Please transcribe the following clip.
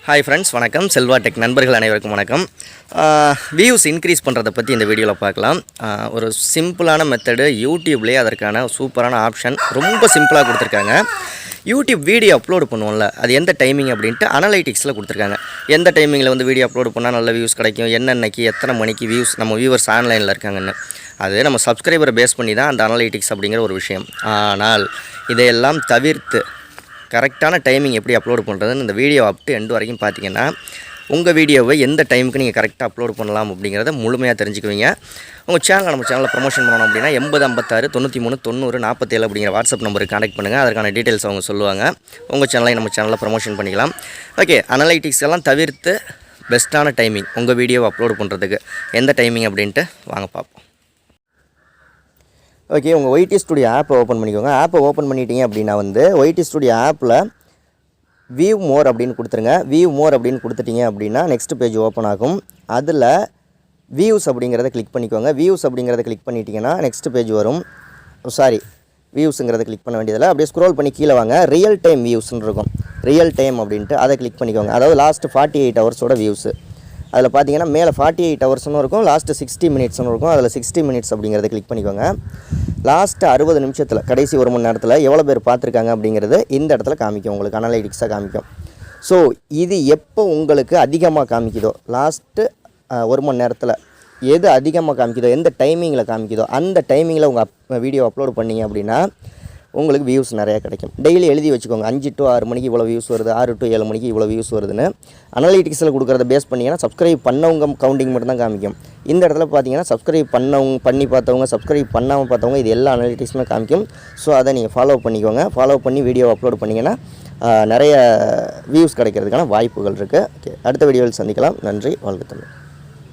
Hi friends, வணக்கம். Selva Tech நண்பர்கள் அனைவருக்கும் வணக்கம். வியூஸ் இன்க்ரீஸ் பண்ணுறதை பற்றி இந்த வீடியோவில் பார்க்கலாம். ஒரு சிம்பிளான மெத்தடு யூடியூப்லேயே அதற்கான சூப்பரான ஆப்ஷன் ரொம்ப சிம்பிளாக கொடுத்துருக்காங்க. யூடியூப் வீடியோ அப்லோடு பண்ணுவோம்ல, அது எந்த டைமிங் அப்படின்ட்டு அனலைட்டிக்ஸில் கொடுத்துருக்காங்க. எந்த டைமிங்கில் வந்து வீடியோ அப்லோடு பண்ணால் நல்ல வியூஸ் கிடைக்கும், என்னென்னைக்கு எத்தனை மணிக்கு வியூஸ் நம்ம வியூவர்ஸ் ஆன்லைனில் இருக்காங்கன்னு. அது நம்ம சப்ஸ்கிரைபரை பேஸ் பண்ணி தான் அந்த அனலைட்டிக்ஸ் அப்படிங்கிற ஒரு விஷயம். ஆனால் இதையெல்லாம் தவிர்த்து கரெக்டான டைமிங் எப்படி அப்லோடு பண்ணுறதுன்னு இந்த வீடியோ அப் டு எண்ட் வரைக்கும் பார்த்தீங்கன்னா உங்கள் வீடியோவை எந்த டைமுக்கு நீங்கள் கரெக்டாக அப்லோடு பண்ணலாம் அப்படிங்கிறத முழுமையாக தெரிஞ்சுக்குவீங்க. உங்கள் நம்ம சேனலில் ப்ரமோஷன் பண்ணணும் அப்படின்னா 8056 93 90 47 அப்படிங்கிற வாட்ஸ்அப் நம்பருக்கு கான்டெக்ட் பண்ணுங்கள். அதற்கான டீட்டெயில்ஸ் அவங்க சொல்லுவாங்க. உங்கள் சேனலை நம்ம சேனலில் ப்ரமோஷன் பண்ணிக்கலாம். ஓகே, அனலைட்டிக்ஸ் எல்லாம் தவிர்த்து பெஸ்ட்டான டைமிங் உங்கள் வீடியோவை அப்லோடு பண்ணுறதுக்கு எந்த டைமிங் அப்படின்ட்டு வாங்க பார்ப்போம். ஓகே, உங்கள் ஒய்டி ஸ்டுடியோ ஆப்பை ஓப்பன் பண்ணிக்கோங்க. ஆப்பை ஓப்பன் பண்ணிட்டீங்க அப்படின்னா வந்து ஒய்டி ஸ்டுடியோ ஆப்பில் வியூ மோர் அப்படின்னு கொடுத்துருங்க. வியூ மோர் அப்படின்னு கொடுத்துட்டிங்க அப்படின்னா நெக்ஸ்ட் பேஜ் ஓப்பன் ஆகும். அதில் வியூஸ் அப்படிங்கிறத கிளிக் பண்ணிக்கோங்க. வியூஸ் அப்படிங்கிறத கிளிக் பண்ணிட்டீங்கன்னா நெக்ஸ்ட் பேஜ் வரும். வியூஸுங்கிறத கிளிக் பண்ண வேண்டியதில்லை. அப்படியே ஸ்க்ரோல் பண்ணி கீழே வாங்க. ரியல் டைம் வியூஸ்ன்னு இருக்கும். ரியல் டைம் அப்படின்ட்டு அதை கிளிக் பண்ணிக்கோங்க. அதாவது லாஸ்ட்டு 48 ஹவர்ஸோட வியூஸு. அதில் பார்த்தீங்கன்னா மேலே 48 ஹவர்ஸ்னு இருக்கும், லாஸ்ட்டு 60 மினிட்ஸ்னு இருக்கும். அதில் 60 மினிட்ஸ் அப்படிங்கிறத கிளிக் பண்ணிக்கோங்க. லாஸ்ட்டு 60 நிமிஷத்தில் கடைசி 1 மணி நேரத்தில் எவ்வளோ பேர் பார்த்துருக்காங்க அப்படிங்கிறது இந்த இடத்துல காமிக்கும், உங்களுக்கு அனலைட்டிக்ஸாக காமிக்கும். ஸோ இது எப்போ உங்களுக்கு அதிகமாக காமிக்குதோ, லாஸ்ட்டு 1 மணி நேரத்தில் எது அதிகமாக காமிக்குதோ, எந்த டைமிங்கில் காமிக்குதோ அந்த டைமிங்கில் உங்கள் வீடியோ அப்லோடு பண்ணிங்க அப்படின்னா உங்களுக்கு வியூஸ் நிறையா கிடைக்கும். டெய்லி எழுதி வச்சுக்கோங்க, 5 to 6 மணிக்கு இவ்வளோ வியூஸ் வருது, 6 to 7 மணிக்கு இவ்வளோ வியூஸ் வருதுன்னு. அனலைட்டிக்ஸில் கொடுக்குறத பேஸ் பண்ணிங்கன்னா சப்ஸ்கிரைப் பண்ணவங்க கவுண்டிங் மட்டும் தான் காமிக்கும். இந்த இடத்துல பார்த்தீங்கன்னா சப்ஸ்கிரைப் பண்ணி பார்த்தவங்க, சப்ஸ்கிரைப் பண்ணாமல் பார்த்தவங்க, இது எல்லா அனலைட்டிக்ஸுமே காமிக்கும். ஸோ அதை நீங்கள் ஃபாலோ பண்ணிக்கோங்க. ஃபாலோ பண்ணி வீடியோ அப்லோட் பண்ணிங்கன்னா நிறைய வியூஸ் கிடைக்கிறதுக்கான வாய்ப்புகள் இருக்குது. ஓகே, அடுத்த வீடியோவில் சந்திக்கலாம். நன்றி, வாழ்க தமிழ்.